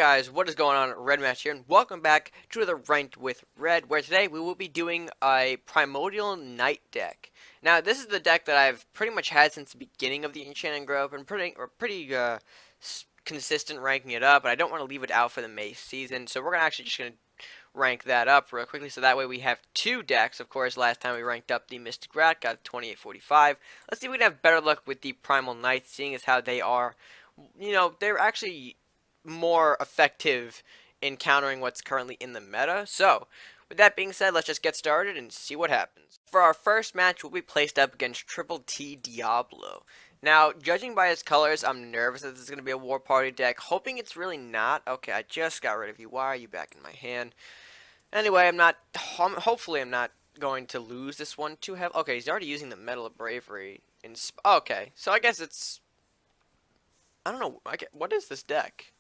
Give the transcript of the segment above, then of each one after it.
Guys, what is going on? Red Match here, and welcome back to the Ranked with Red, where today we will be doing a Primordial Knight deck. Now, this is the deck that I've pretty much had since the beginning of the Enchanted Grove, and pretty consistent ranking it up, but I don't want to leave it out for the May season, so we're just gonna rank that up real quickly, so that way we have two decks. Of course, last time we ranked up the Mystic Rat, got 2845. Let's see if we can have better luck with the Primal Knights, seeing as how they are, they're actually more effective in countering what's currently in the meta. So, with that being said, let's just get started and see what happens. For our first match, we'll be placed up against Triple T Diablo. Now, judging by his colors, I'm nervous that this is going to be a War Party deck, hoping it's really not. Okay, I just got rid of you. Why are you back in my hand? Anyway, hopefully I'm not going to lose this one too heavily. Okay, he's already using the Metal of Bravery. Okay, so I guess it's, I don't know, what is this deck?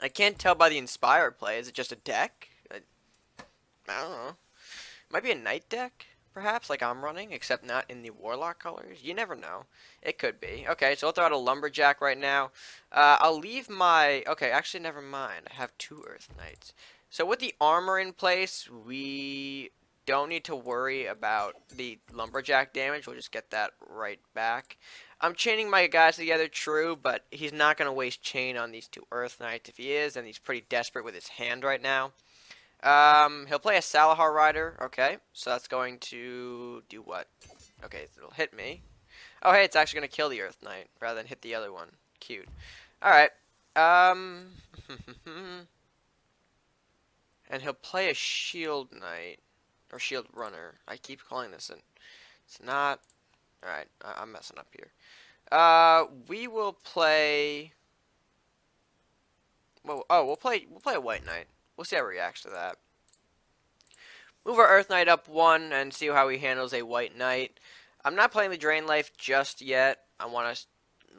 I can't tell by the Inspire play. Is it just a deck? I don't know. It might be a Knight deck, perhaps, like I'm running, except not in the Warlock colors. You never know. It could be. Okay, so I'll throw out a Lumberjack right now. I'll leave my... Okay, actually, never mind. I have two Earth Knights. So with the armor in place, we don't need to worry about the Lumberjack damage. We'll just get that right back. I'm chaining my guys together, true, but he's not going to waste chain on these two Earth Knights. If he is, then he's pretty desperate with his hand right now. He'll play a Salahar Rider. Okay, so that's going to do what? Okay, it'll hit me. Oh, hey, it's actually going to kill the Earth Knight rather than hit the other one. Cute. Alright. And he'll play a Shield Knight. Or Shield Runner. I keep calling this an... It's not... Alright, I'm messing up here. We will play... Well, we'll play a White Knight. We'll see how he reacts to that. Move our Earth Knight up one and see how he handles a White Knight. I'm not playing the Drain Life just yet. I want to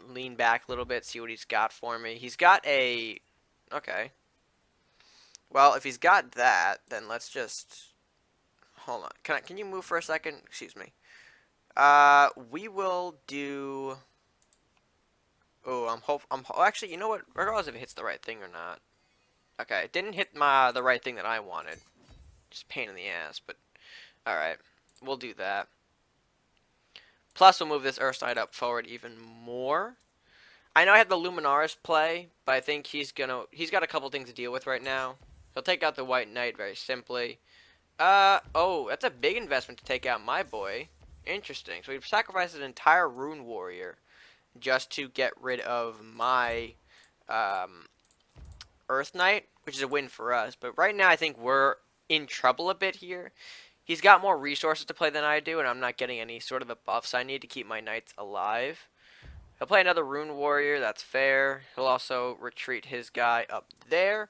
lean back a little bit, see what he's got for me. He's got a... Okay. Well, if he's got that, then let's just... Hold on. Can you move for a second? Excuse me. We will do... Oh, actually, you know what? Regardless if it hits the right thing or not. Okay, it didn't hit the right thing that I wanted. Just pain in the ass, but... Alright, we'll do that. Plus, we'll move this Earth Knight up forward even more. I know I have the Luminaris play, but I think he's got a couple things to deal with right now. He'll take out the White Knight very simply. Oh, that's a big investment to take out my boy. Interesting. So we've sacrificed an entire Rune Warrior just to get rid of my Earth Knight, which is a win for us. But right now I think we're in trouble a bit here. He's got more resources to play than I do, and I'm not getting any sort of the buffs I need to keep my Knights alive. He'll play another Rune Warrior, that's fair. He'll also retreat his guy up there.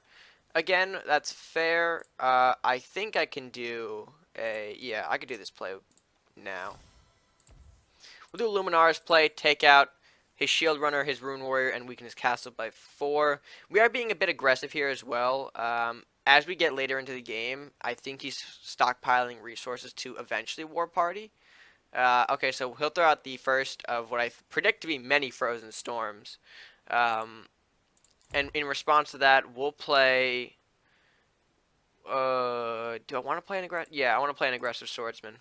Again, that's fair. I think I can do a... Yeah, I could do this play now. We'll do a Luminaris play, take out his Shield Runner, his Rune Warrior, and weaken his castle by 4. We are being a bit aggressive here as well. As we get later into the game, I think he's stockpiling resources to eventually War Party. Okay, so he'll throw out the first of what I predict to be many Frozen Storms. And in response to that, we'll play... do I want to play an aggressive... Yeah, I want to play an aggressive Swordsman.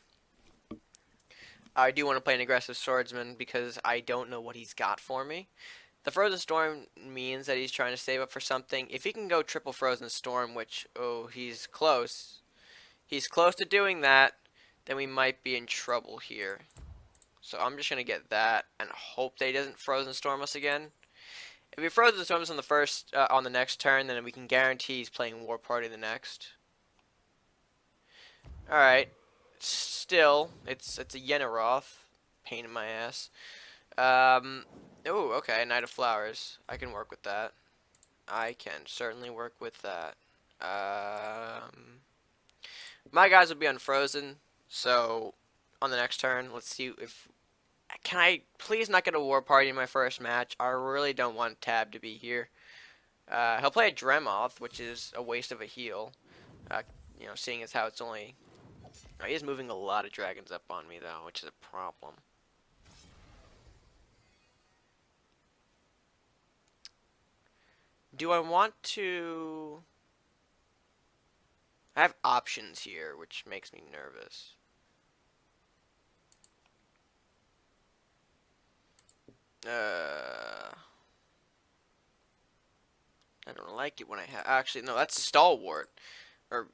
I do want to play an aggressive Swordsman because I don't know what he's got for me. The Frozen Storm means that he's trying to save up for something. If he can go triple Frozen Storm, which, oh, he's close. He's close to doing that, then we might be in trouble here. So I'm just going to get that and hope that he doesn't Frozen Storm us again. If he Frozen Storms on the next turn, then we can guarantee he's playing War Party the next. Alright. Still, it's a Yenneroth. Pain in my ass. Oh, okay, Knight of Flowers. I can work with that. I can certainly work with that. My guys will be unfrozen, so on the next turn, let's see if... Can I please not get a War Party in my first match? I really don't want Tab to be here. He'll play a Dremoth, which is a waste of a heal. Seeing as how it's only... he is moving a lot of dragons up on me, though, which is a problem. do I want to... I have options here, which makes me nervous. I don't like it when I have... Actually, no, that's Stalwart. Or,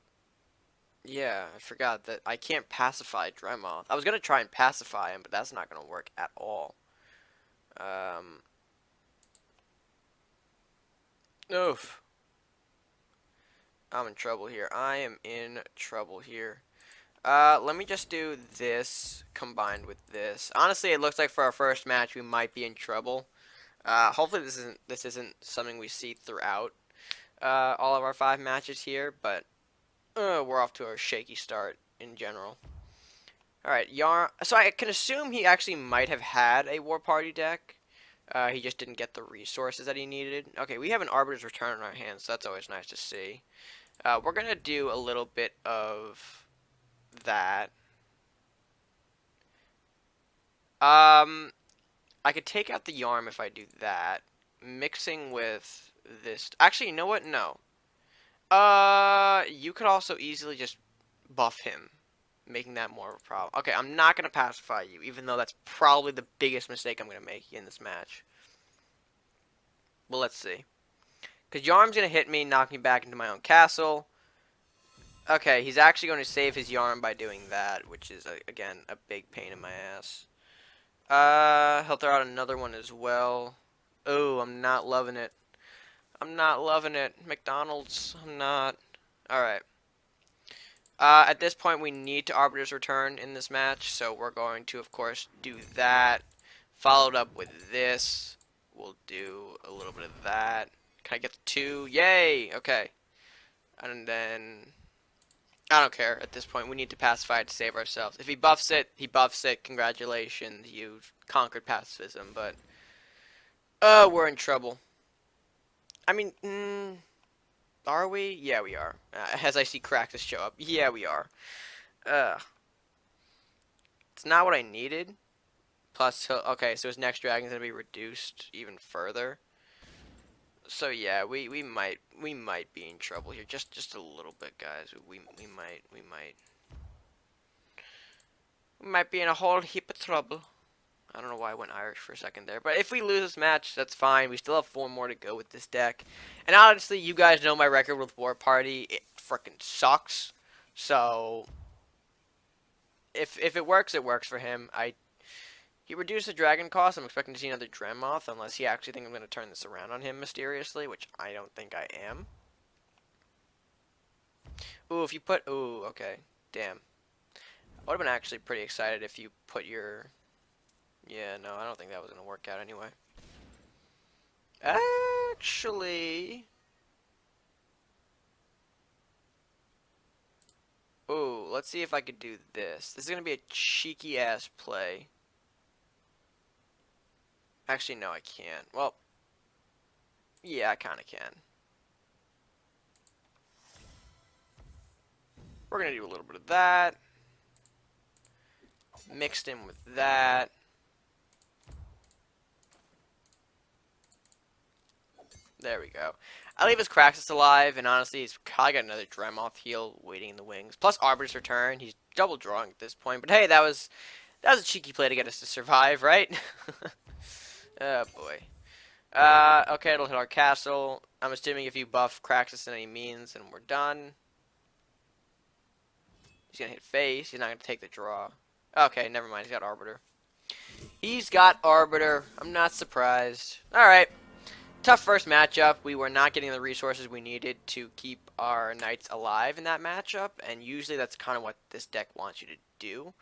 yeah, I forgot that I can't pacify Dremoth. I was going to try and pacify him, but that's not going to work at all. Oof. I'm in trouble here. I am in trouble here. Let me just do this combined with this. Honestly, it looks like for our first match we might be in trouble. Hopefully this isn't something we see throughout all of our 5 matches here, but we're off to a shaky start in general. Alright, Yarn. So I can assume he actually might have had a War Party deck. He just didn't get the resources that he needed. Okay, we have an Arbiter's Return in our hands, so that's always nice to see. We're going to do a little bit of that. I could take out the Yarm if I do that. Mixing with this... Actually, you know what? No. You could also easily just buff him, making that more of a problem. Okay, I'm not going to pacify you, even though that's probably the biggest mistake I'm going to make in this match. Well, let's see. Because Yarm's going to hit me, knock me back into my own castle. Okay, he's actually going to save his Yarm by doing that, which is, again, a big pain in my ass. He'll throw out another one as well. Oh, I'm not loving it. I'm not loving it. McDonald's, I'm not. Alright. At this point, we need to Arbiter's Return in this match, so we're going to, of course, do that. Followed up with this. We'll do a little bit of that. Can I get the 2? Yay! Okay. And then... I don't care at this point. We need to pacify it to save ourselves. If he buffs it, he buffs it. Congratulations, you've conquered pacifism, but... we're in trouble. I mean, are we? Yeah, we are. As I see Kraxus show up. Yeah, we are. It's not what I needed. Plus, okay, so his next dragon's gonna be reduced even further. So yeah, we might be in trouble here. Just a little bit, guys. We might be in a whole heap of trouble. I don't know why I went Irish for a second there. But if we lose this match, that's fine. We still have 4 more to go with this deck. And honestly, you guys know my record with War Party. It frickin' sucks. So, if it works, it works for him. He reduced the dragon cost. I'm expecting to see another Dremoth, unless he actually thinks I'm going to turn this around on him mysteriously, which I don't think I am. Ooh, if you put... Ooh, okay. Damn. I would have been actually pretty excited if you put your... Yeah, no, I don't think that was going to work out anyway. Actually... Ooh, let's see if I could do this. This is going to be a cheeky-ass play. Actually, no, I can't. Well, yeah, I kind of can. We're going to do a little bit of that. Mixed in with that. There we go. I leave his Kraxus alive, and honestly, he's probably got another Dremoth heal waiting in the wings. Plus Arbiter's Return. He's double drawing at this point. But hey, that was a cheeky play to get us to survive, right? Oh boy. Okay, it'll hit our castle. I'm assuming if you buff Kraxus in any means, then we're done. He's gonna hit face. He's not gonna take the draw. Okay, never mind. He's got Arbiter. He's got Arbiter. I'm not surprised. Alright. Tough first matchup. We were not getting the resources we needed to keep our knights alive in that matchup, and usually that's kind of what this deck wants you to do.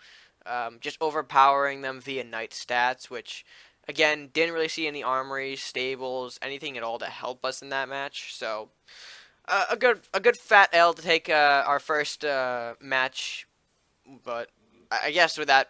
Just overpowering them via knight stats, which, again, didn't really see any armories, stables, anything at all to help us in that match. So, a good fat L to take our first match, but I guess with that,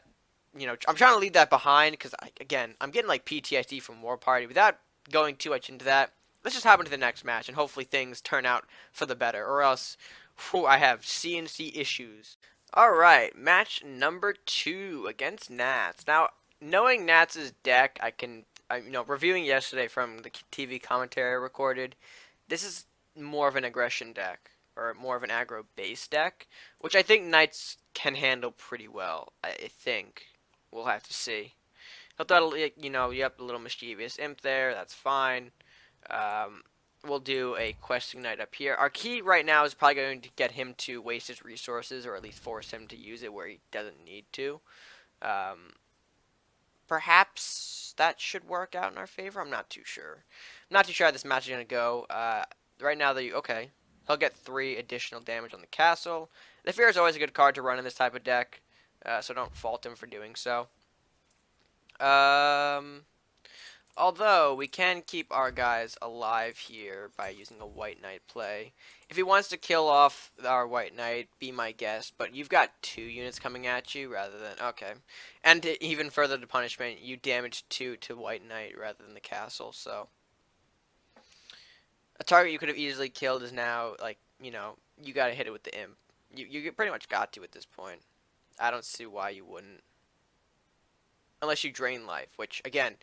you know, I'm trying to leave that behind because, again, I'm getting like PTSD from War Party. Without going too much into that, let's just hop into the next match and hopefully things turn out for the better, or else whew, I have CNC issues. Alright, match number 2 against Nats. Now, knowing Nats' deck, you know, reviewing yesterday from the TV commentary I recorded, this is more of an aggression deck, or more of an aggro base deck, which I think Knights can handle pretty well. I think we'll have to see. He'll throw, you know, you have a little mischievous imp there. That's fine. Um, we'll do a questing knight up here. Our key right now is probably going to get him to waste his resources, or at least force him to use it where he doesn't need to. Um, Perhaps that should work out in our favor. I'm not too sure. I'm not too sure how this match is going to go. Right now, okay. He'll get 3 additional damage on the castle. The Fear is always a good card to run in this type of deck, so don't fault him for doing so. Although, we can keep our guys alive here by using a White Knight play. If he wants to kill off our White Knight, be my guest, but you've got 2 units coming at you rather than... Okay. And to even further the punishment, you damaged 2 to White Knight rather than the castle, so... A target you could have easily killed is now, like, you know, you gotta hit it with the imp. You pretty much got to at this point. I don't see why you wouldn't. Unless you drain life, which, again...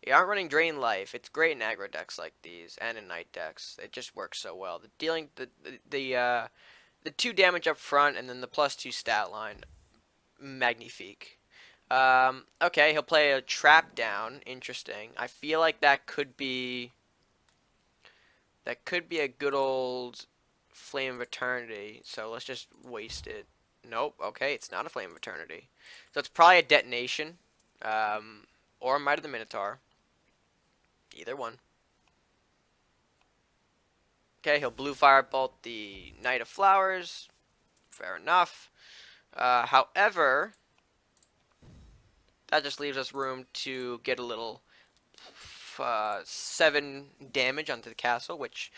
You aren't running Drain Life. It's great in aggro decks like these and in Knight decks. It just works so well. The 2 damage up front and then the +2 stat line, magnifique. Okay, he'll play a Trap Down. Interesting. I feel like that could be a good old Flame of Eternity. So let's just waste it. Nope. Okay, it's not a Flame of Eternity. So it's probably a Detonation, or a Might of the Minotaur. Either one. Okay, he'll blue firebolt the Knight of Flowers. Fair enough. However, that just leaves us room to get a little 7 damage onto the castle, which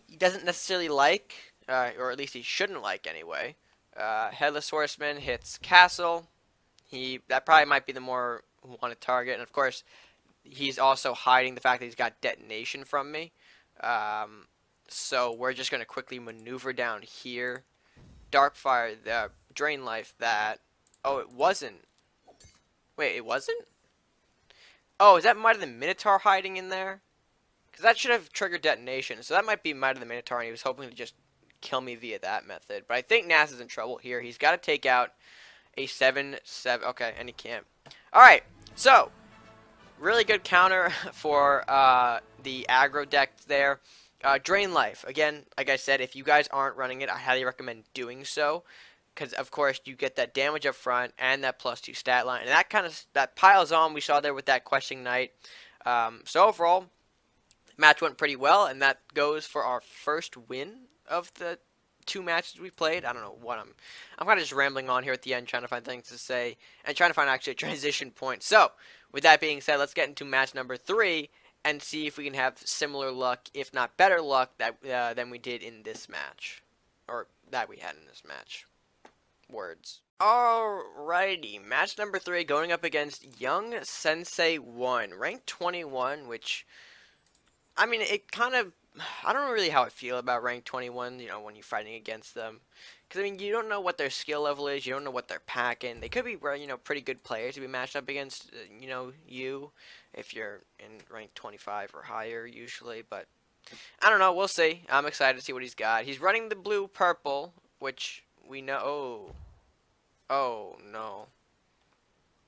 he doesn't necessarily like, or at least he shouldn't like anyway. Headless Horseman hits castle. That probably might be the more wanted target, and of course, he's also hiding the fact that he's got detonation from me. So we're just going to quickly maneuver down here. Darkfire, the Drain Life, that... Oh, it wasn't. Wait, it wasn't? Oh, is that Might of the Minotaur hiding in there? Because that should have triggered detonation. So that might be Might of the Minotaur, and he was hoping to just kill me via that method. But I think Nas is in trouble here. He's got to take out a 7/7. Okay, and he can't. Alright, so... Really good counter for the aggro deck there. Drain Life. Again, like I said, if you guys aren't running it, I highly recommend doing so. Because, of course, you get that damage up front and that +2 stat line. And that piles on. We saw there with that Questing Knight. So overall, match went pretty well. And that goes for our first win of the 2 matches we played. I don't know what I'm kind of just rambling on here at the end, trying to find things to say. And trying to find actually a transition point. So... With that being said, let's get into match number 3 and see if we can have similar luck, if not better luck, than we did in this match. Or that we had in this match. Words. Alrighty, match number 3 going up against Young Sensei 1, ranked 21, which, I mean, it kind of, I don't know really how I feel about ranked 21, you know, when you're fighting against them. Because, I mean, you don't know what their skill level is. You don't know what they're packing. They could be, you know, pretty good players to be matched up against, you know, if you're in rank 25 or higher, usually. But, I don't know. We'll see. I'm excited to see what he's got. He's running the blue-purple, which we know... Oh. Oh, no.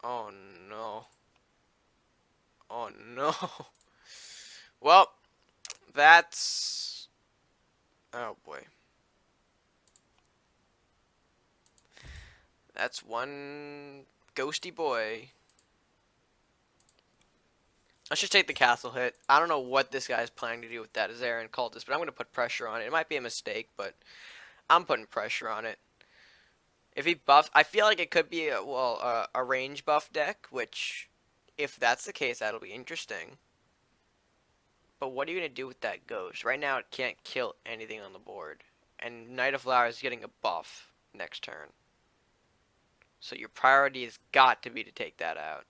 Oh, no. Oh, no. Well, that's... Oh, boy. That's one ghosty boy. Let's just take the castle hit. I don't know what this guy's planning to do with that Azarian cultist, but I'm going to put pressure on it. It might be a mistake, but I'm putting pressure on it. If he buffs, I feel like it could be a range buff deck, which, if that's the case, that'll be interesting. But what are you going to do with that ghost? Right now, it can't kill anything on the board. And Knight of Flowers is getting a buff next turn. So your priority has got to be to take that out.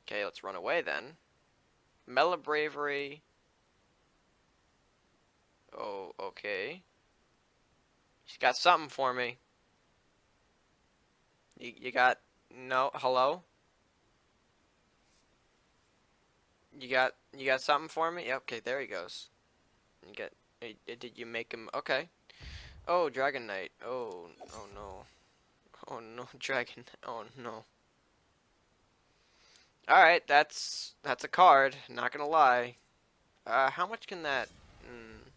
Okay, let's run away then. Mellow Bravery. Oh, okay. She's got something for me. You got... No, hello? You got something for me? Yeah, okay, there he goes. You got. Did you make him? Okay. Oh, Dragon Knight. Oh, oh no. Oh no, Dragon. Oh no. All right, that's a card. Not gonna lie. How much can that? Mm,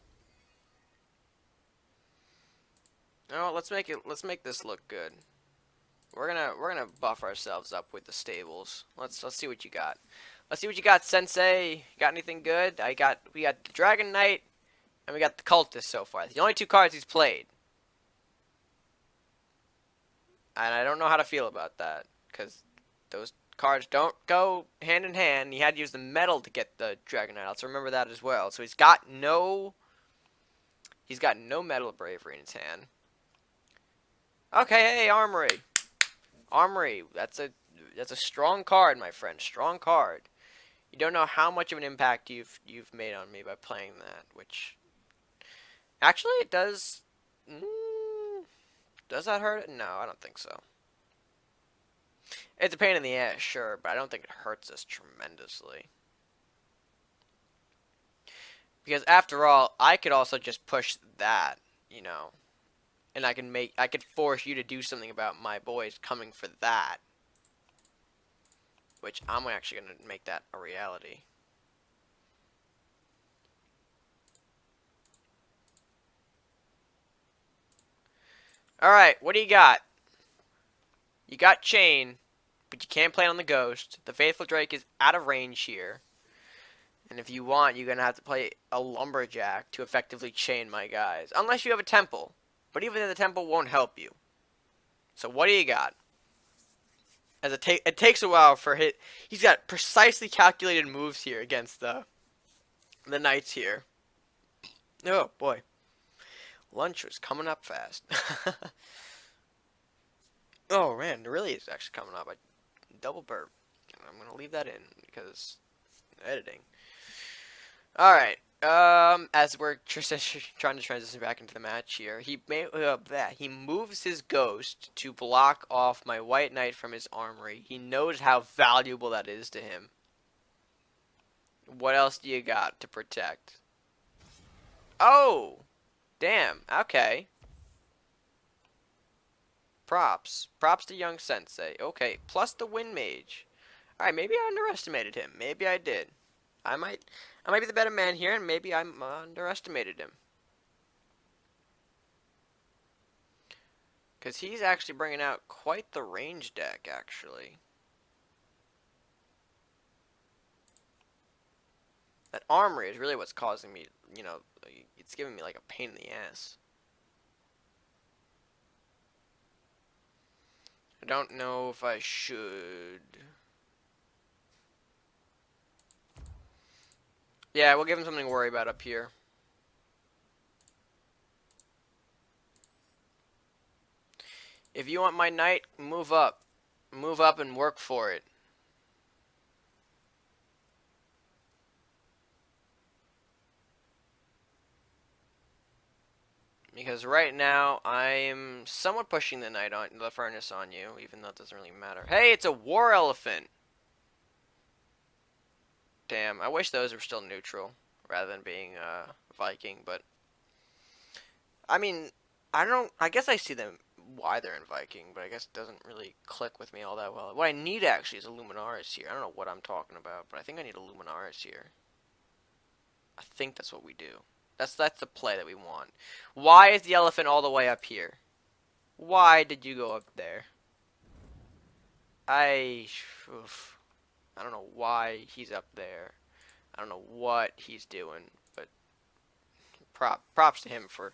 no, Let's make this look good. We're gonna buff ourselves up with the stables. Let's see what you got. Let's see what you got, Sensei. Got anything good? We got the Dragon Knight and we got the Cultist so far. The only two cards he's played, and I don't know how to feel about that because those cards don't go hand in hand. He had to use the metal to get the Dragon Knight out, so remember that as well. So he's got no metal bravery in his hand. Okay, hey, Armory. Armory, that's a strong card, my friend. Strong card. You don't know how much of an impact you've made on me by playing that, which actually it does. Does that hurt it? No, I don't think so. It's a pain in the ass, sure, but I don't think it hurts us tremendously. Because after all, I could also just push that, you know, and I could force you to do something about my boys coming for that, which I'm actually gonna make that a reality. All right, what do you got? You got Chain, but you can't play it on the Ghost. The Faithful Drake is out of range here. And if you want, you're going to have to play a Lumberjack to effectively chain my guys. Unless you have a Temple. But even then, the Temple won't help you. So what do you got? As it takes a while for he's got precisely calculated moves here against the Knights here. Oh, boy. Lunch was coming up fast. Oh, man, it really is actually coming up. I double burp. I'm going to leave that in because editing. All right. As we're trying to transition back into the match here, he moves his ghost to block off my white knight from his armory. He knows how valuable that is to him. What else do you got to protect? Oh, damn. Okay. Props to young sensei. Okay, plus the wind mage. All right, maybe I underestimated him. Maybe I did. I might be the better man here, and maybe I underestimated him. Because he's actually bringing out quite the range deck, actually. That armory is really what's causing me, you know, it's giving me like a pain in the ass. I don't know if I should. Yeah, we'll give him something to worry about up here. If you want my knight, move up. Move up and work for it. Because right now, I'm somewhat pushing the knight on the furnace on you, even though it doesn't really matter. Hey, it's a war elephant! Damn, I wish those were still neutral, rather than being Viking, but I mean, I guess I see them why they're in Viking, but I guess it doesn't really click with me all that well. What I need actually is a Luminaris here. I don't know what I'm talking about, but I think I need a Luminaris here. I think that's what we do. That's the play that we want. Why is the elephant all the way up here? Why did you go up there? Oof. I don't know why he's up there. I don't know what he's doing, but props to him for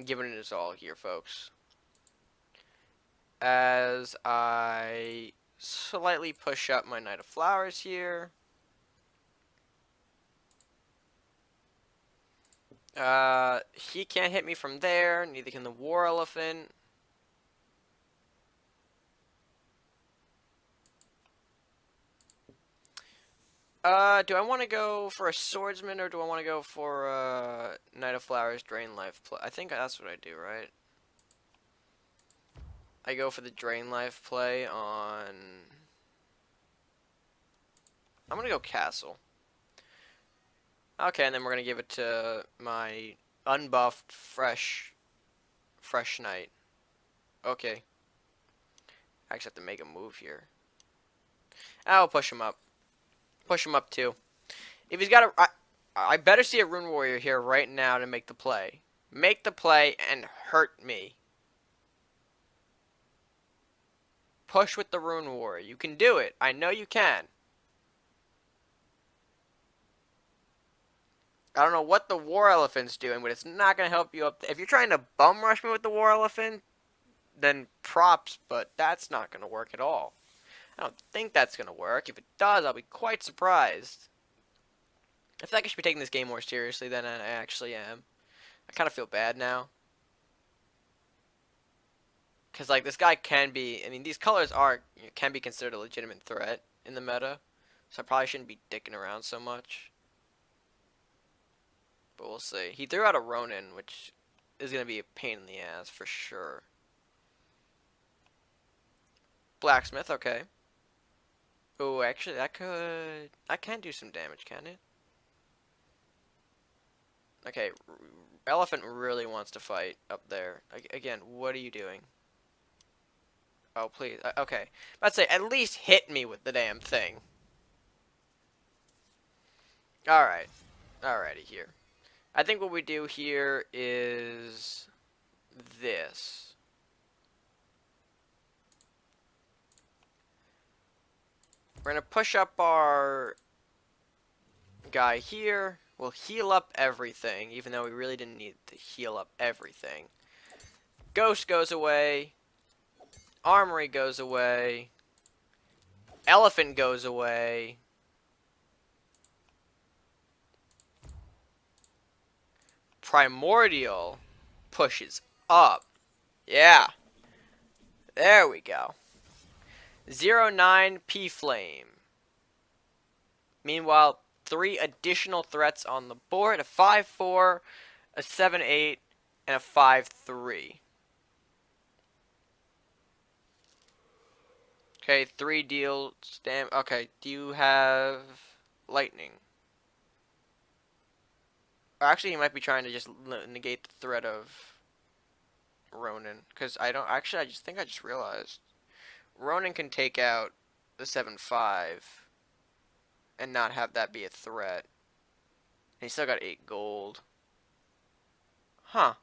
giving it his all here, folks. As I slightly push up my Knight of Flowers here. He can't hit me from there, neither can the War Elephant. Do I want to go for a Swordsman, or do I want to go for Knight of Flowers, Drain Life play? I think that's what I do, right? I go for the Drain Life play on... I'm gonna go Castle. Okay, and then we're gonna give it to my unbuffed fresh knight. Okay. I actually have to make a move here. I'll push him up. Push him up too. If he's got a... I better see a Rune Warrior here right now to make the play. Make the play and hurt me. Push with the Rune Warrior. You can do it. I know you can. I don't know what the War Elephant's doing, but it's not going to help you up. If you're trying to bum rush me with the War Elephant, then props, but that's not going to work at all. I don't think that's going to work. If it does, I'll be quite surprised. I feel like I should be taking this game more seriously than I actually am. I kind of feel bad now. Because, like, this guy can be... I mean, these colors can be considered a legitimate threat in the meta. So I probably shouldn't be dicking around so much. But we'll see. He threw out a Ronin, which is going to be a pain in the ass for sure. Blacksmith, okay. Oh, actually, that can do some damage, can it? Okay, Elephant really wants to fight up there. Again, what are you doing? Oh, please. Okay. I'd say at least hit me with the damn thing. Alright. Alrighty here. I think what we do here is this. We're going to push up our guy here. We'll heal up everything, even though we really didn't need to heal up everything. Ghost goes away. Armory goes away. Elephant goes away. Primordial pushes up. Yeah. There we go. 09 P-Flame. Meanwhile, 3 additional threats on the board. A 5-4, a 7-8, and a 5-3. Okay, 3 deals damage. Okay, do you have lightning? Or actually, he might be trying to just negate the threat of Ronin. Because I don't... Actually, I just realized. Ronin can take out the 7-5 and not have that be a threat. And he still got 8 gold. Huh.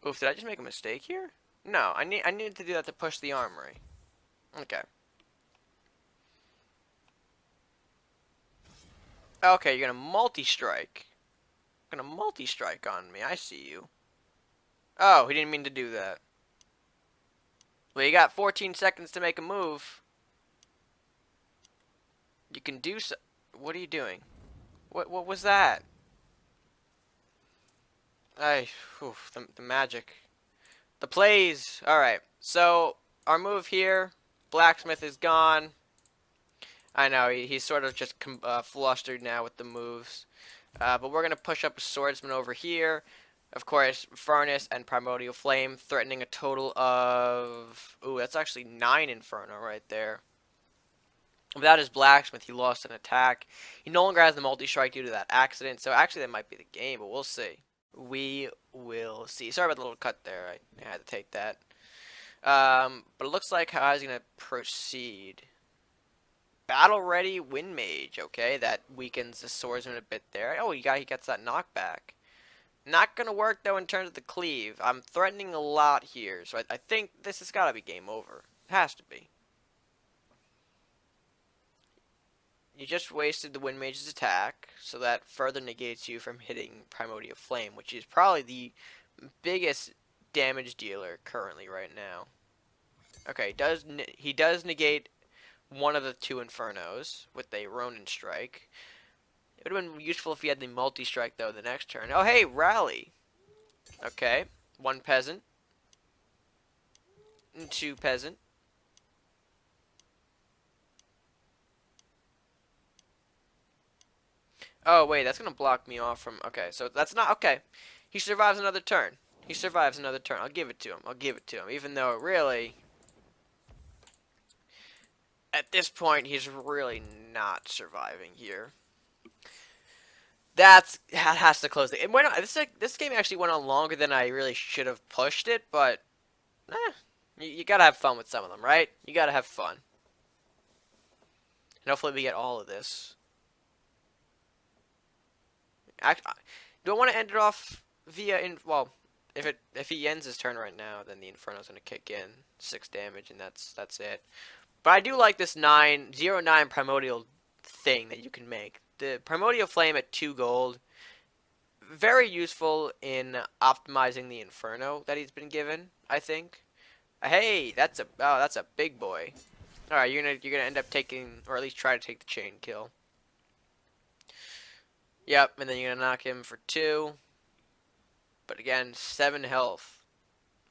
Oof, did I just make a mistake here? No, I needed to do that to push the armory. Okay. Okay, you're gonna multi-strike. You're gonna multi-strike on me. I see you. Oh, he didn't mean to do that. Well, you got 14 seconds to make a move. You can do so. What are you doing? What was that? The magic. The plays. Alright, so our move here. Blacksmith is gone. I know, he's sort of just flustered now with the moves. But we're going to push up a swordsman over here. Of course, Furnace and Primordial Flame threatening a total of... Ooh, that's actually 9 Inferno right there. Without his Blacksmith, he lost an attack. He no longer has the multi-strike due to that accident. So actually, that might be the game, but we'll see. We will see. Sorry about the little cut there. I had to take that. But it looks like how he's going to proceed. Battle Ready Wind Mage. Okay, that weakens the swordsman a bit there. Oh, he gets that knockback. Not going to work, though, in terms of the cleave. I'm threatening a lot here. So I think this has got to be game over. It has to be. You just wasted the Wind Mage's attack, so that further negates you from hitting Primordial Flame, which is probably the biggest damage dealer currently right now. Okay, he does negate one of the 2 Infernos with a Ronin strike. It would have been useful if he had the multi-strike, though, the next turn. Oh, hey, Rally. Okay, 1 peasant. 2 peasant. Oh, wait, that's going to block me off from... Okay, so that's not... Okay, he survives another turn. He survives another turn. I'll give it to him. I'll give it to him. Even though, really... At this point, he's really not surviving here. That has to close the. It went on, this game actually went on longer than I really should have pushed it, but you gotta have fun with some of them, right? You gotta have fun. And hopefully we get all of this. Do I want to end it off via well, if he ends his turn right now, then the Inferno's gonna kick in 6 damage, and that's it. But I do like this 909 primordial thing that you can make. The primordial flame at 2 gold, very useful in optimizing the Inferno that he's been given, I think. Hey, that's a big boy. All right, you're gonna end up taking, or at least try to take the chain kill. Yep, and then you're gonna knock him for 2. But again, 7 health.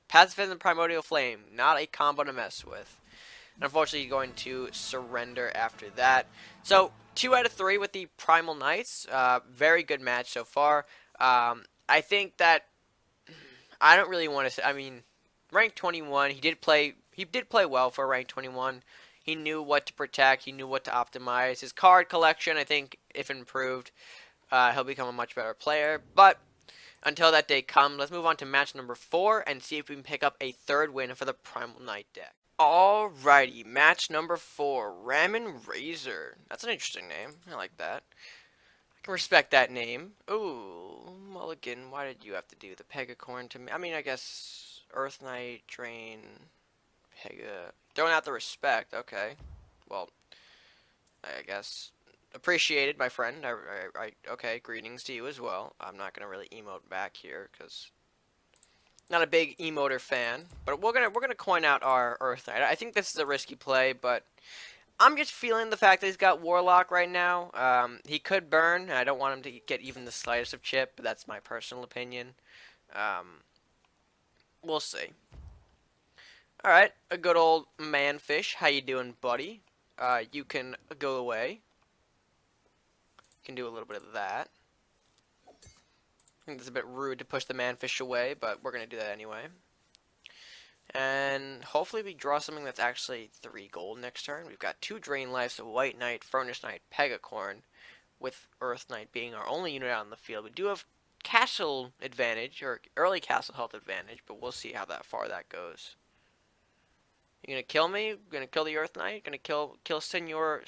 Pacifism Primordial Flame, not a combo to mess with. And unfortunately, he's going to surrender after that. So, 2 out of 3 with the Primal Knights. Very good match so far. I think that I don't really want to say. I mean, rank 21. He did play well for rank 21. He knew what to protect. He knew what to optimize. His card collection, I think, if improved, he'll become a much better player. But until that day comes, let's move on to match number 4 and see if we can pick up a 3rd win for the Primal Knight deck. Alrighty, match number 4, Ramen Razor. That's an interesting name. I like that. I can respect that name. Ooh, Mulligan, why did you have to do the Pegacorn to me? I mean, I guess Earth Knight, Drain, Pega. Throwing out the respect, okay. Well, I guess appreciated, my friend. Okay, greetings to you as well. I'm not gonna really emote back here because not a big emoter fan. But we're gonna coin out our Earth Knight. I think this is a risky play, but I'm just feeling the fact that he's got Warlock right now. He could burn, and I don't want him to get even the slightest of chip. But that's my personal opinion. We'll see. All right, a good old manfish. How you doing, buddy? You can go away. You can do a little bit of that. I think it's a bit rude to push the manfish away, but we're gonna do that anyway. And hopefully we draw something that's actually 3 gold next turn. We've got 2 Drain Lives, a White Knight, Furnace Knight, Pegacorn, with Earth Knight being our only unit out on the field. We do have castle advantage, or early castle health advantage, but we'll see how far that goes. You gonna kill me? You gonna kill the Earth Knight? Gonna kill Senor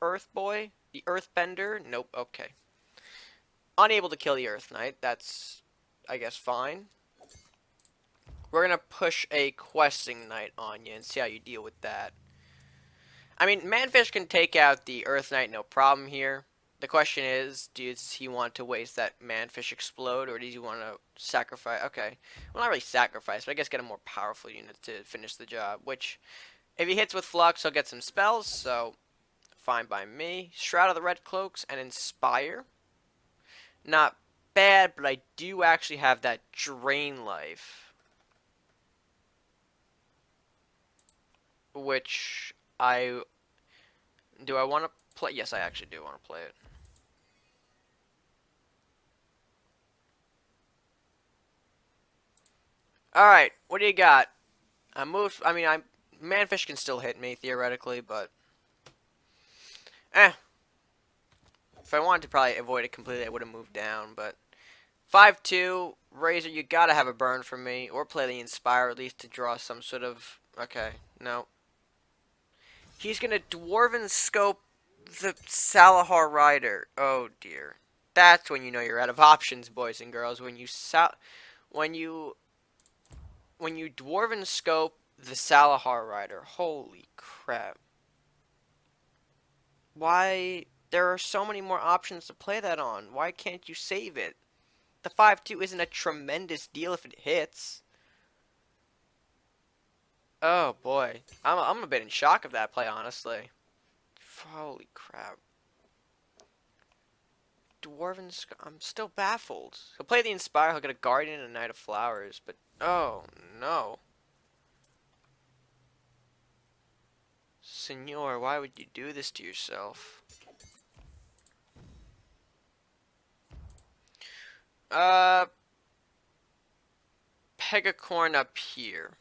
Earth Boy? The Earthbender? Nope, okay. Unable to kill the Earth Knight. That's, I guess, fine. We're gonna push a Questing Knight on you and see how you deal with that. I mean, Manfish can take out the Earth Knight, no problem here. The question is, does he want to waste that Manfish Explode, or does he want to sacrifice? Okay, well, not really sacrifice, but I guess get a more powerful unit to finish the job. Which, if he hits with Flux, he'll get some spells, so fine by me. Shroud of the Red Cloaks and Inspire. Not bad, but I do actually have that Drain Life, which I want to play? Yes, I actually do want to play it. Alright, what do you got? I mean, Manfish can still hit me, theoretically, but if I wanted to probably avoid it completely, I would have moved down, but 5-2, Razor, you gotta have a burn for me, or play the Inspire at least to draw some sort of, okay, no. He's gonna Dwarven Scope the Salahar Rider. Oh dear. That's when you know you're out of options, boys and girls, when you Dwarven Scope the Salahar Rider. Holy crap. Why? There are so many more options to play that on. Why can't you save it? The 5-2 isn't a tremendous deal if it hits. Oh boy. I'm a bit in shock of that play, honestly. Holy crap. Dwarven Scope. I'm still baffled. He'll play the Inspire, he'll get a Guardian and a Knight of Flowers, but oh no. Senor, why would you do this to yourself? Pegacorn up here.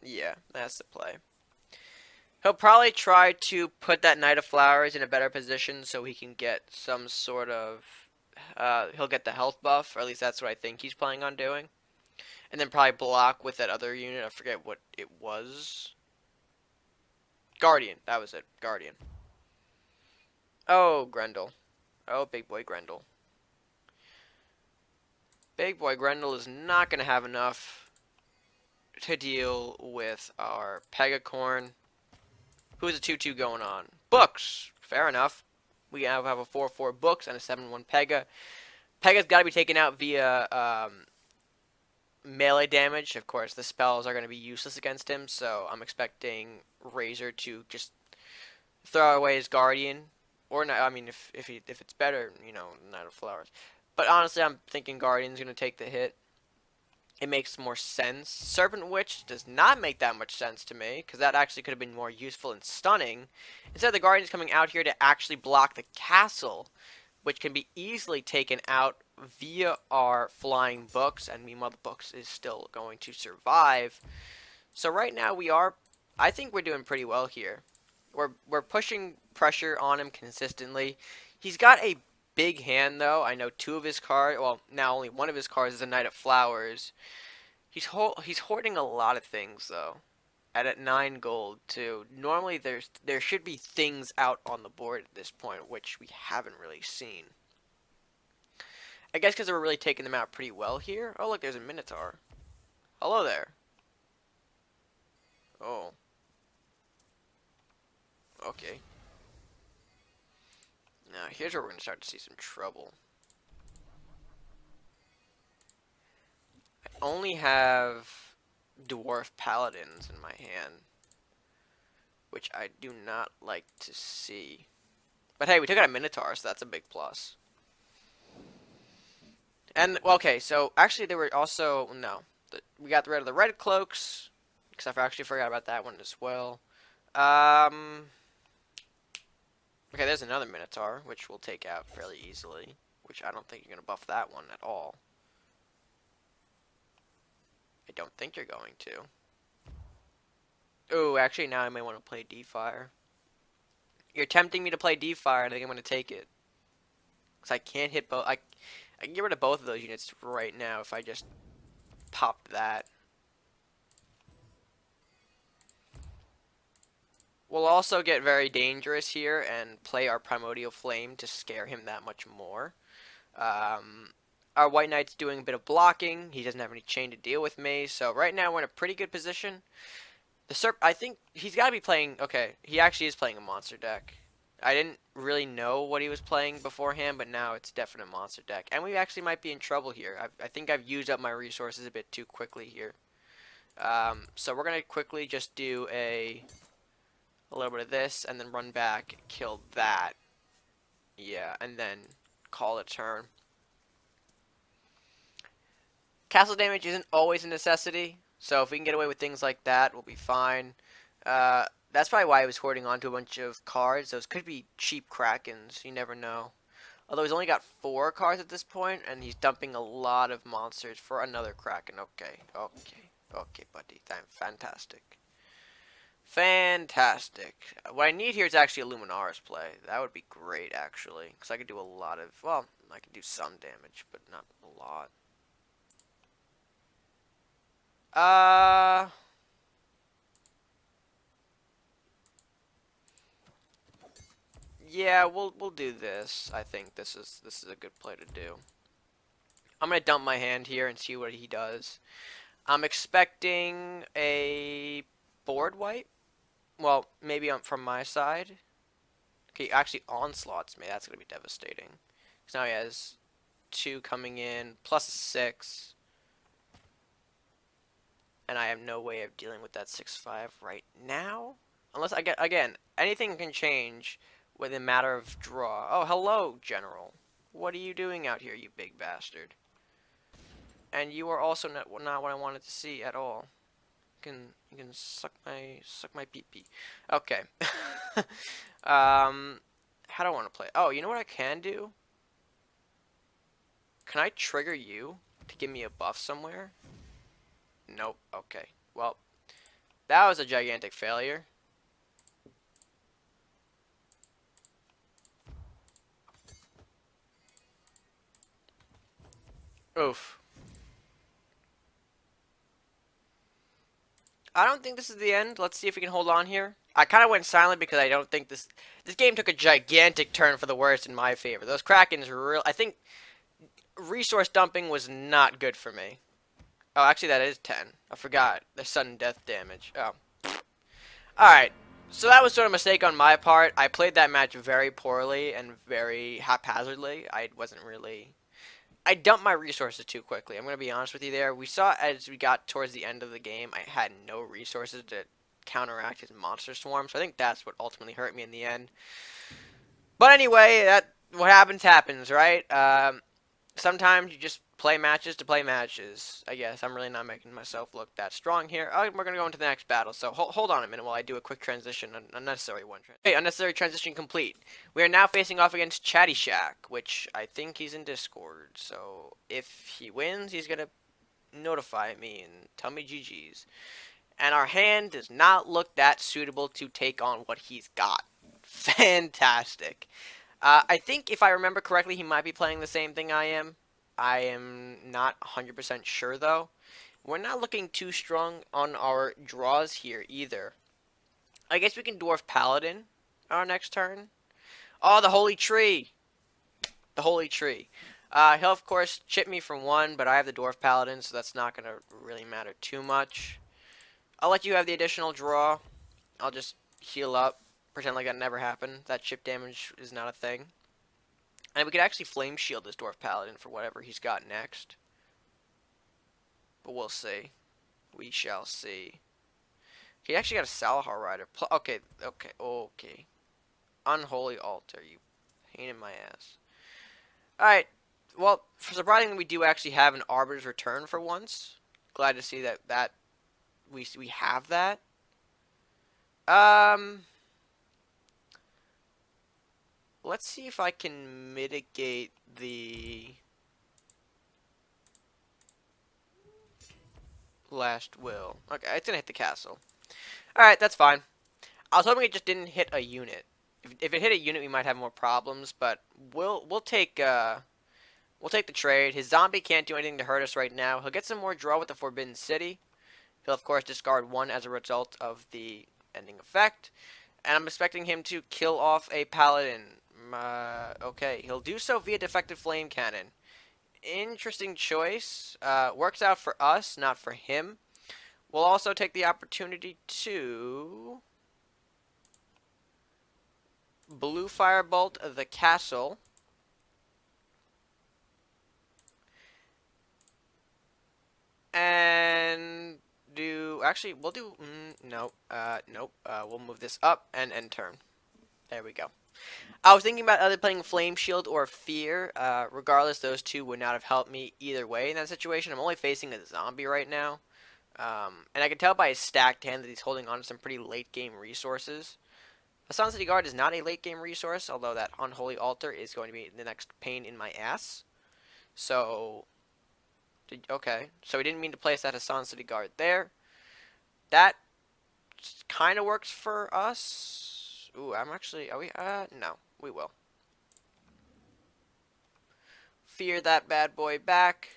Yeah, that's the play. He'll probably try to put that Knight of Flowers in a better position so he can get some sort of he'll get the health buff, or at least that's what I think he's planning on doing. And then probably block with that other unit. I forget what it was. Guardian. That was it. Guardian. Oh, Grendel. Oh, big boy Grendel. Big boy Grendel is not going to have enough to deal with our Pegacorn. Who's a 2-2 going on? Books. Fair enough. We now have a 4-4 Books and a 7-1 Pega. Pega's got to be taken out via melee damage. Of course, the spells are going to be useless against him, so I'm expecting Razor to just throw away his Guardian. Or not, I mean, if it's better, you know, Knight of Flowers. But honestly, I'm thinking Guardian's going to take the hit. It makes more sense. Serpent Witch does not make that much sense to me, because that actually could have been more useful and stunning. Instead, the Guardian's coming out here to actually block the castle, which can be easily taken out via our flying Books, and meanwhile the Books is still going to survive. So right now I think we're doing pretty well here. We're pushing pressure on him consistently. He's got a big hand though. I know two of his cards, well now only one of his cards is a Knight of Flowers. He's hoarding a lot of things though. At 9 gold too. Normally there should be things out on the board at this point, which we haven't really seen. I guess because we're really taking them out pretty well here. Oh look, there's a Minotaur. Hello there. Oh. Okay. Now here's where we're gonna start to see some trouble. I only have Dwarf Paladins in my hand, which I do not like to see. But hey, we took out a Minotaur, so that's a big plus. And, well, okay, so actually there were also, no, we got rid of the red cloaks, because I actually forgot about that one as well. Okay, there's another Minotaur, which we'll take out fairly easily, which I don't think you're going to buff that one at all. I don't think you're going to. Oh, actually now I may want to play D-Fire. You're tempting me to play D-Fire, and I think I'm going to take it. Because I can't hit both. I can get rid of both of those units right now if I just pop that. We'll also get very dangerous here and play our Primordial Flame to scare him that much more. Our White Knight's doing a bit of blocking. He doesn't have any chain to deal with me. So right now we're in a pretty good position. I think he's got to be playing... Okay, he actually is playing a monster deck. I didn't really know what he was playing beforehand, but now it's definitely a monster deck. And we actually might be in trouble here. I think I've used up my resources a bit too quickly here. So we're going to quickly just do a little bit of this, and then run back, kill that. Yeah, and then call it a turn. Castle damage isn't always a necessity, so if we can get away with things like that, we'll be fine. That's probably why I was hoarding onto a bunch of cards. Those could be cheap Krakens, you never know. Although he's only got 4 cards at this point, and he's dumping a lot of monsters for another Kraken. Okay, buddy. Fantastic. Fantastic. What I need here is actually a Luminaris play. That would be great, actually. Because I could do a lot of... Well, I could do some damage, but not a lot. Yeah, we'll do this. I think this is a good play to do. I'm gonna dump my hand here and see what he does. I'm expecting a board wipe. Well, maybe from my side. Okay, actually onslaughts me. That's gonna be devastating. Because now he has 2 coming in plus a 6. And I have no way of dealing with that 6/5 right now. Unless I get, again, anything can change within a matter of draw. Oh, hello, General. What are you doing out here, you big bastard? And you are also not what I wanted to see at all. You can suck my pee-pee. Okay. How do I want to play? Oh, you know what I can do? Can I trigger you to give me a buff somewhere? Nope. Okay. Well, that was a gigantic failure. Oof. I don't think this is the end. Let's see if we can hold on here. I kind of went silent because I don't think this game took a gigantic turn for the worse in my favor. Those Krakens real. I think resource dumping was not good for me. Oh, actually that is 10. I forgot. The sudden death damage. Oh. Alright. So that was sort of a mistake on my part. I played that match very poorly and very haphazardly. I wasn't really... I dumped my resources too quickly. I'm going to be honest with you there. We saw as we got towards the end of the game, I had no resources to counteract his monster swarm. So I think that's what ultimately hurt me in the end. But anyway, what happens, right? Sometimes you just play matches to play matches. I guess I'm really not making myself look that strong here. Oh, we're gonna go into the next battle. So hold on a minute while I do a quick transition, an unnecessary one. Okay, unnecessary transition complete. We are now facing off against Chatty Shack, which I think he's in Discord. So if he wins, he's gonna notify me and tell me GG's. And our hand does not look that suitable to take on what he's got. Fantastic. I think if I remember correctly, he might be playing the same thing I am. I am not 100% sure, though. We're not looking too strong on our draws here, either. I guess we can Dwarf Paladin our next turn. Oh, the Holy Tree! The Holy Tree. He'll, of course, chip me from 1, but I have the Dwarf Paladin, so that's not going to really matter too much. I'll let you have the additional draw. I'll just heal up. Pretend like that never happened. That chip damage is not a thing. And we could actually Flame Shield this Dwarf Paladin for whatever he's got next. But we'll see. We shall see. He actually got a Salahar Rider. Okay. Unholy Altar, you pain in my ass. Alright. Well, surprisingly, we do actually have an Arbiter's Return for once. Glad to see that we have that. Let's see if I can mitigate the last will. Okay, it's gonna hit the castle. Alright, that's fine. I was hoping it just didn't hit a unit. If it hit a unit, we might have more problems, but we'll take the trade. His zombie can't do anything to hurt us right now. He'll get some more draw with the Forbidden City. He'll, of course, discard 1 as a result of the ending effect. And I'm expecting him to kill off a Paladin. Okay, he'll do so via Defective Flame Cannon. Interesting choice. Works out for us, not for him. We'll also take the opportunity to Blue Firebolt the castle. And actually, we'll do, nope, we'll move this up and end turn. There we go. I was thinking about either playing Flame Shield or Fear. Regardless, those two would not have helped me either way in that situation. I'm only facing a zombie right now. And I can tell by his stacked hand that he's holding on to some pretty late game resources. Hassan City Guard is not a late game resource, although that Unholy Altar is going to be the next pain in my ass. So, okay. So we didn't mean to place that Hassan City Guard there. That kind of works for us. Ooh, are we, no, we will. Fear that bad boy back.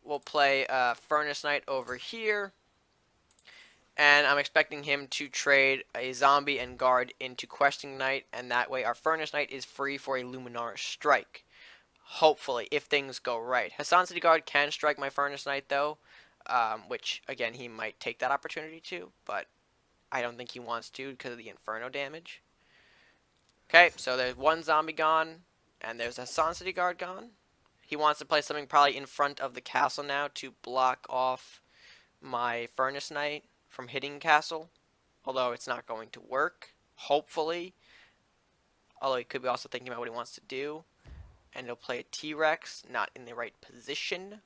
We'll play Furnace Knight over here. And I'm expecting him to trade a Zombie and Guard into Questing Knight. And that way our Furnace Knight is free for a Luminara Strike. Hopefully, if things go right. Hassan City Guard can strike my Furnace Knight, though. Which, again, he might take that opportunity to. But I don't think he wants to because of the Inferno damage. Okay, so there's one zombie gone. And there's a Hassan City Guard gone. He wants to play something probably in front of the castle now to block off my Furnace Knight from hitting castle. Although it's not going to work. Hopefully. Although he could be also thinking about what he wants to do. And he'll play a T-Rex, not in the right position.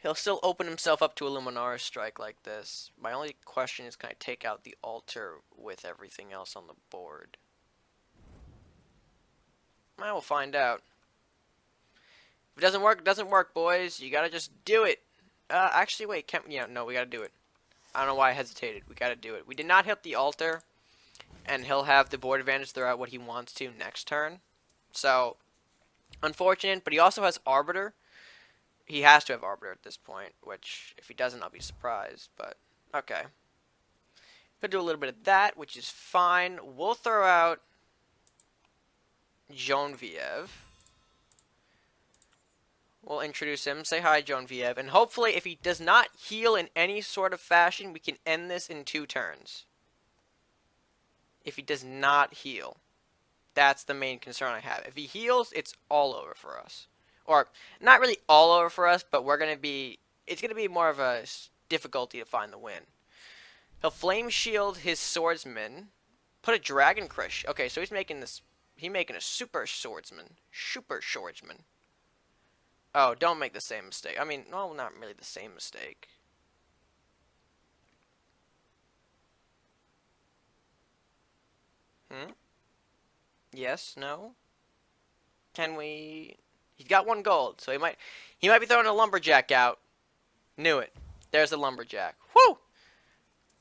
He'll still open himself up to a Luminara Strike like this. My only question is, can I take out the altar with everything else on the board? I will find out. If it doesn't work, it doesn't work, boys. You gotta just do it. Actually, wait. No, we gotta do it. I don't know why I hesitated. We gotta do it. We did not hit the altar. And he'll have the board advantage throughout what he wants to next turn. So, Unfortunate, but he also has Arbiter. He has to have Arbiter at this point, which, if he doesn't, I'll be surprised, but okay. Could do a little bit of that, which is fine. We'll throw out Genevieve. We'll introduce him, say hi, Genevieve, and hopefully, if he does not heal in any sort of fashion, we can end this in 2 turns. If he does not heal. That's the main concern I have. If he heals, it's all over for us. Or, not really all over for us, but it's going to be more of a difficulty to find the win. He'll Flame Shield his swordsman. Put a Dragon Crush. Okay, so he's making a super swordsman. Super swordsman. Oh, don't make the same mistake. I mean, well, not really the same mistake. Yes, no? Can we... He's got 1 gold, so he might be throwing a lumberjack out. Knew it. There's the lumberjack. Woo!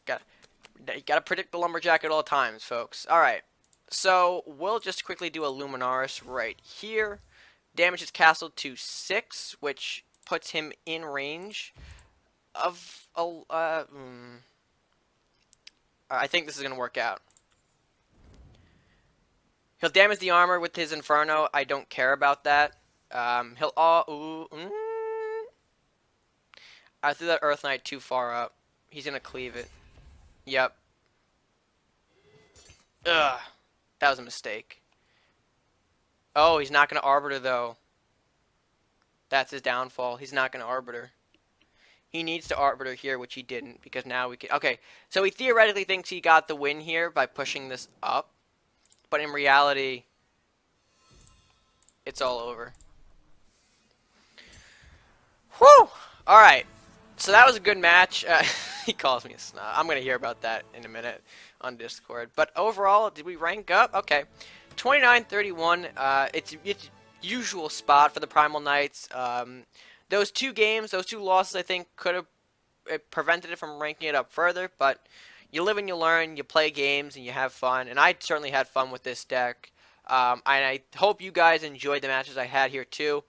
You gotta predict the lumberjack at all times, folks. Alright. So, we'll just quickly do a Luminaris right here. Damages Castle to 6, which puts him in range of I think this is gonna work out. He'll damage the armor with his Inferno. I don't care about that. He'll I threw that Earth Knight too far up. He's gonna cleave it. Yep. Ugh. That was a mistake. Oh, he's not gonna Arbiter though. That's his downfall. He's not gonna Arbiter. He needs to Arbiter here, which he didn't, because now we can... Okay, so he theoretically thinks he got the win here by pushing this up. But in reality, it's all over. Whew! Alright. So that was a good match. He calls me a snob. I'm going to hear about that in a minute on Discord. But overall, did we rank up? Okay. 29-31. It's usual spot for the Primal Knights. Those 2 games, those 2 losses, I think, could have prevented it from ranking it up further. But you live and you learn. You play games and you have fun. And I certainly had fun with this deck. And I hope you guys enjoyed the matches I had here too.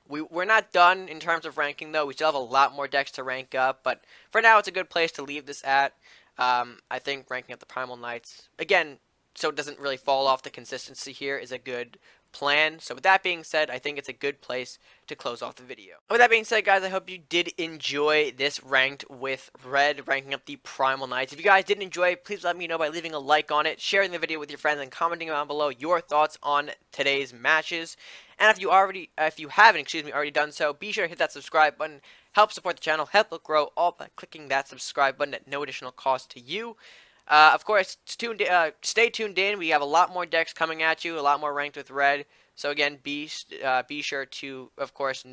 We're not done in terms of ranking, though. We still have a lot more decks to rank up, but for now, it's a good place to leave this at. I think ranking up the Primal Knights, again, so it doesn't really fall off the consistency here, is a good plan. So with that being said, I think it's a good place to close off the video. With that being said, guys, I hope you did enjoy this ranked with Red, ranking up the Primal Knights. If you guys did enjoy it, please let me know by leaving a like on it, sharing the video with your friends, and commenting down below your thoughts on today's matches. And if you haven't already done so, be sure to hit that subscribe button. Help support the channel, help it grow, all by clicking that subscribe button at no additional cost to you. Of course, stay tuned in. We have a lot more decks coming at you, a lot more ranked with Red. So again, be sure to, of course,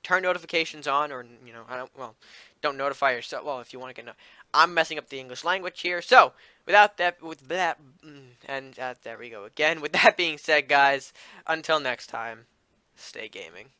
turn notifications on, or don't notify yourself. Well, if you want to get, I'm messing up the English language here. So there we go again. With that being said, guys, until next time, stay gaming.